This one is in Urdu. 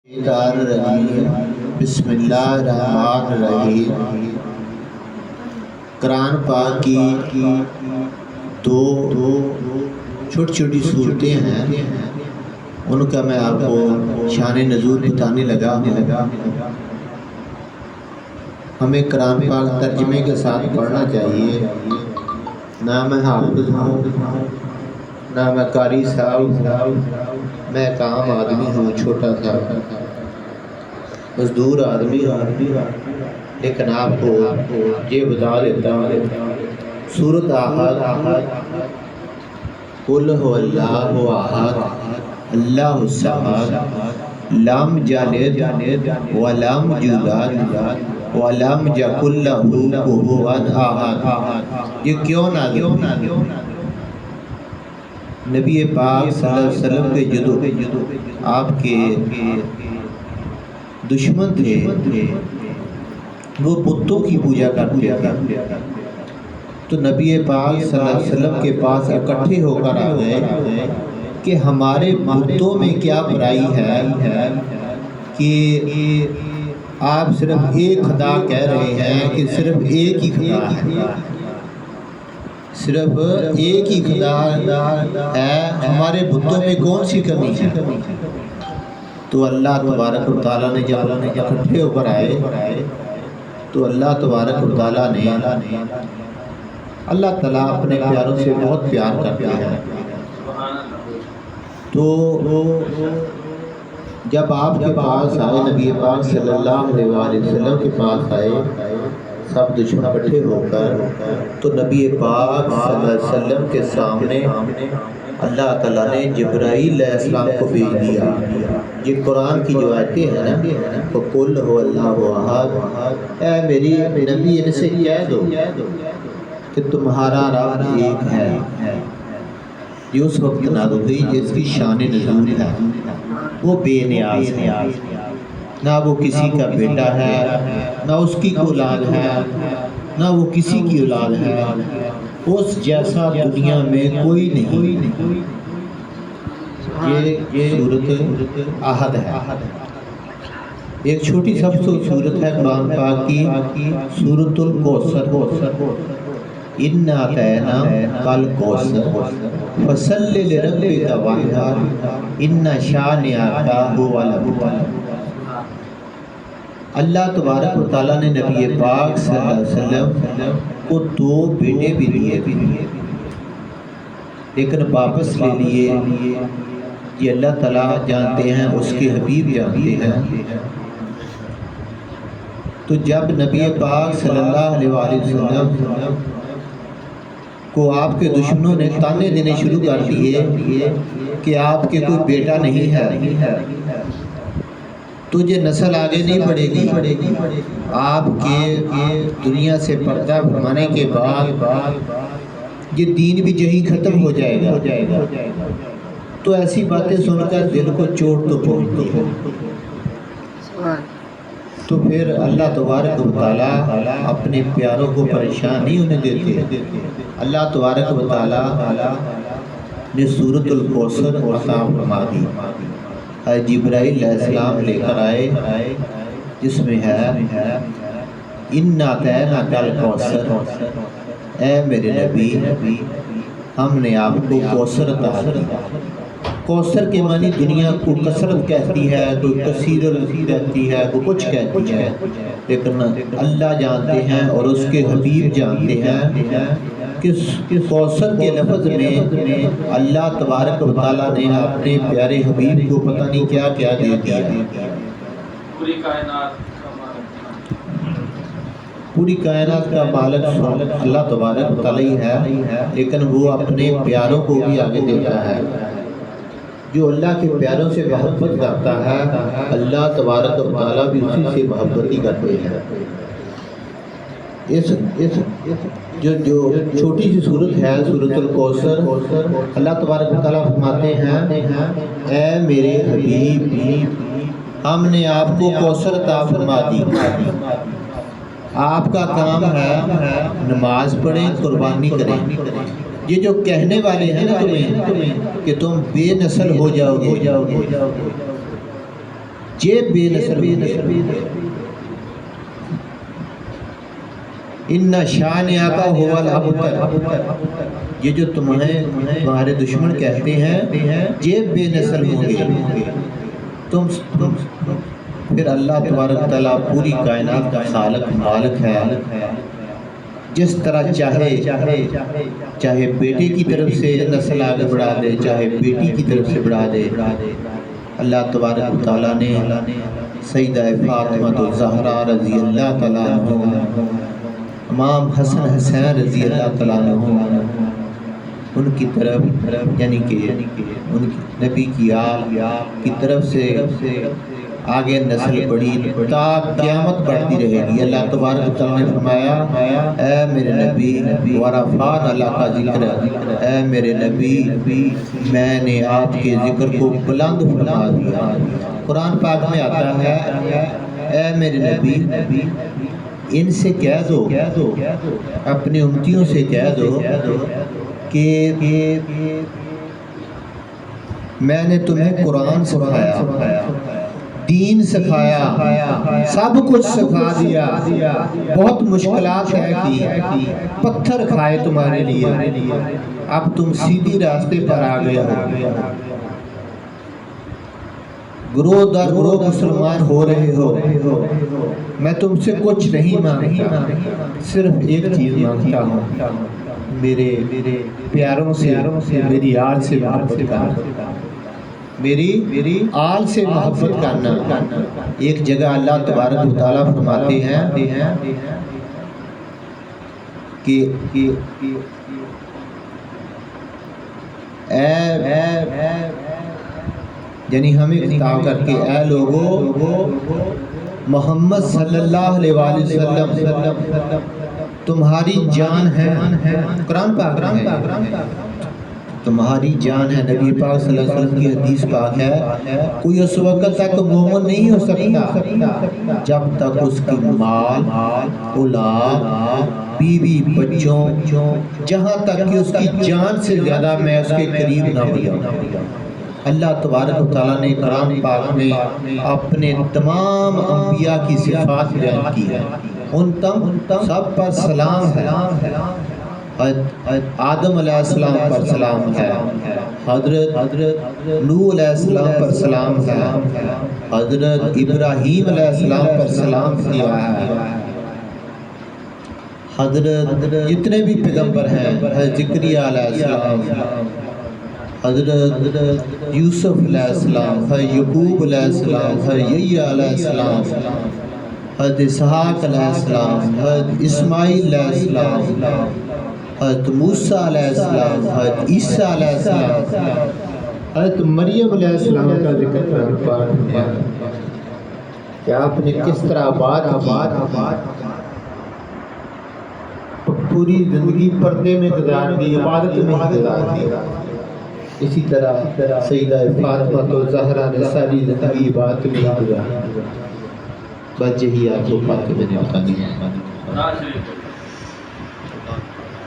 بسم اللہ الرحمن الرحیم۔ قرآن پاک کی دو چھوٹی چھوٹی صورتیں ہیں، ان کا میں آپ کو شان نزول بتانے لگا ہوں۔ ہمیں قرآن پاک ترجمے کے ساتھ پڑھنا چاہیے۔ نہ میں حافظ ہوں، نہ میں قاری صاحب، میں ایک عام آدمی ہوں، چھوٹا سا مزدور آدمی ہوں، لیکن آپ کو یہ بتا دیتا ہوں۔ سورۃ احد، قل هو اللہ احد اللہ الصمد لم یلد ولم یولد ولم یکن لہ کفوا احد۔ یہ کیوں نازل ہوئی؟ نبی پاک صلی اللہ علیہ وسلم کے جدو آپ کے دشمن تھے، وہ بتوں کی پوجا کرتے تھے، تو نبی پاک صلی اللہ علیہ وسلم کے پاس اکٹھے ہو کر آ گئے کہ ہمارے بتوں میں کیا برائی ہے کہ آپ صرف ایک خدا کہہ رہے ہیں کہ صرف ایک ہی خدا ہے، صرف ایک ہی خدا ہے، ہمارے بتوں میں کون سی کمی ہے؟ تو اللہ تبارک و تعالیٰ نے جب اکٹھے ہو کر آئے تو اللہ تبارک و تعالیٰ نے اللہ تعالیٰ اپنے پیاروں سے بہت پیار کرتے ہیں، تو جب آپ کے پاس آئے، نبی پاک صلی اللہ علیہ وسلم کے پاس آئے سب دشمن اکٹھے ہو کر، تو نبی پاک صلی اللہ علیہ وسلم کے سامنے اللہ تعالیٰ نے جبرائیل علیہ السلام کو بھیج دیا۔ یہ قرآن کی جو آیتیں ہیں نا، تو قل هو اللہ احد، اے میری نبی ان سے کہہ دو کہ تمہارا رب ایک ہے۔ یہ اس وقت نازل ہوئی جس کی شان نزول ہے، وہ بے نیاز ہے، نہ وہ کسی کا بیٹا ہے، نہ اس کی اولاد ہے، نہ وہ کسی کی اولاد ہے، اس جیسا دنیا میں کوئی نہیں۔ یہ سورۃ احد ہے، ایک چھوٹی سب سے سورت ہے قرآن پاک کی، سورۃ الکوثر۔ اِنَّا أَعْطَيْنَاكَ الْكَوْثَرَ فَصَلِّ لِرَبِّكَ وَانْحَرْ إِنَّ شَانِئَكَ هُوَ الْأَبْتَرُ۔ اللہ تبارک و تعالیٰ نے نبی پاک صلی اللہ علیہ وسلم کو دو بیٹے بھی دیے، لیکن واپس لے لیے۔ یہ اللہ تعالیٰ جانتے ہیں، اس کے حبیب جانتے ہیں۔ تو جب نبی پاک صلی اللہ علیہ وسلم کو آپ کے دشمنوں نے تانے دینے شروع کر دیے کہ آپ کے کوئی بیٹا نہیں ہے، تو یہ نسل آگے نہیں بڑھے گی، آپ کے دنیا سے پردہ فرمانے کے بعد یہ دین بھی یہیں ختم ہو جائے گا۔ تو ایسی باتیں سن کر دل کو چوٹ تو پہنچتی ہے، تو پھر اللہ تبارک و تعالیٰ اپنے پیاروں کو پریشان نہیں ہونے دیتے۔ اللہ تبارک و تعالیٰ نے سورۃ الکوثر عطا فرما دی۔ جبرائیل علیہ السلام لے کر آئے، جس میں ہے اِنَّا أَعْطَيْنَاكَ الْكَوْثَرَ، اے میرے نبی ہم نے آپ کو کوثر عطا کیا۔ کوثر کے معنی دنیا کو کثرت کہتی ہے، کوئی کثیر کہتی ہے، کوئی کچھ کہتی ہے، لیکن اللہ جانتے ہیں اور اس کے حبیب جانتے ہیں کہ کوثر کے لفظ میں اللہ تبارک و تعالیٰ نے اپنے پیارے حبیب کو پتہ نہیں کیا کیا دے دیا۔ پوری کائنات کا مالک اللہ تبارک و تعالیٰ ہے، لیکن وہ اپنے پیاروں کو بھی آگے دیتا ہے۔ جو اللہ کے پیاروں سے محبت کرتا ہے، اللہ تبارک و تعالیٰ بھی اسی سے محبت ہی کرتے ہیں۔ جو چھوٹی سی سورت ہے سورۃ الکوثر، اللہ تبارک و تعالیٰ فرماتے ہیں اے میرے حبیب ہم نے آپ کو کوثر عطا فرما دی، آپ کا کام ہے نماز پڑھیں، قربانی کریں۔ یہ جو کہنے والے ہیں نا تمہیں کہ تم بے نسل ہو جاؤ گے، یہ بے نسل ان شانئک ھو الابتر، یہ جو تمہارے دشمن کہتے ہیں یہ بے نسل ہوں گے، تم پھر اللہ تبارک تعالیٰ پوری کائنات کا خالق مالک ہے، جس طرح چاہے بیٹے کی طرف سے نسل آگے بڑھا دے، چاہے بیٹی کی طرف سے بڑھا دے۔ اللہ تبارک تعالیٰ نے سیدہ فاطمہ الزہرا رضی اللہ تعالیٰ عنہ، امام حسن حسین رضی اللہ تعالیٰ عنہ، ان کی طرف یعنی کہ ان کی نبی کی آل کی طرف سے آگے نسل بڑھی تا قیامت بڑھتی رہے گی۔ اللہ تبارک تعالیٰ نے فرمایا اے میرے نبی ورفعنا لک ذکرک، اے میرے نبی میں نے آپ کے ذکر کو بلند فرما دیا۔ قرآن پاک میں آتا ہے اے میرے نبی ان سے کہہ دو، اپنی امتیوں سے کہہ دو کہ میں نے تمہیں قرآن سکھایا، دین سکھایا، سب کچھ سکھا دیا، بہت مشکلات ہے کی، پتھر کھائے تمہارے لیے، اب تم سیدھی راستے پر آ گئے ہو، گروہ در گروہ مسلمان ہو رہے ہو، میں تم سے کچھ نہیں مانگتا، صرف ایک چیز مانگتا ہوں، میرے پیاروں سے میری آل سے محبت کرنا، میری آل سے محبت کرنا۔ ایک جگہ اللہ تبارک و تعالیٰ فرماتے ہیں کہ یعنی ہمیں خطاب کر کے اے لوگو محمد صلی اللہ علیہ وآلہ وسلم تمہاری جان ہے، قرآن پاک ہے، تمہاری جان ہے، نبی پاک صلی اللہ علیہ وسلم کی حدیث پاک ہے، کوئی اس وقت تک مومن نہیں ہو سکتا جب تک اس کی مال، اولاد، بیوی، بچوں، جہاں تک کہ اس کی جان سے زیادہ میں اس کے قریب نہ ہو جاؤں۔ اللہ تبارک و تعالیٰ نے قرآن پاک میں اپنے تمام انبیاء کی صفات بیان کی ہے، ان سب پر سلام ہے، آدم علیہ السلام پر سلام ہے، حضرت نوح علیہ السلام پر سلام ہے، حضرت ابراہیم علیہ السلام پر سلام کیا ہے، حضرت جتنے بھی پیغمبر ہیں، حضرت زکریا علیہ السلام، حضرت یوسف علیہ السلام، حضرت یعقوب علیہ السلام، حضرت یحییٰ علیہ السلام، حضرت اسحاق علیہ السلام، حضرت اسماعیل علیہ السلام، حضرت موسیٰ علیہ السلام، حضرت عیسیٰ علیہ السلام، حضرت مریم علیہ السلام کا ذکر فرمایا کہ آپ نے کس طرح پوری زندگی پردے میں گزار دی، عبادت میں گزار دی۔ اسی طرح سیدہ فاطمہ الزہرا نے ساری زندگی عبادت میں گزاری۔ بس یہی آپ کو بات میں نے بتا دی۔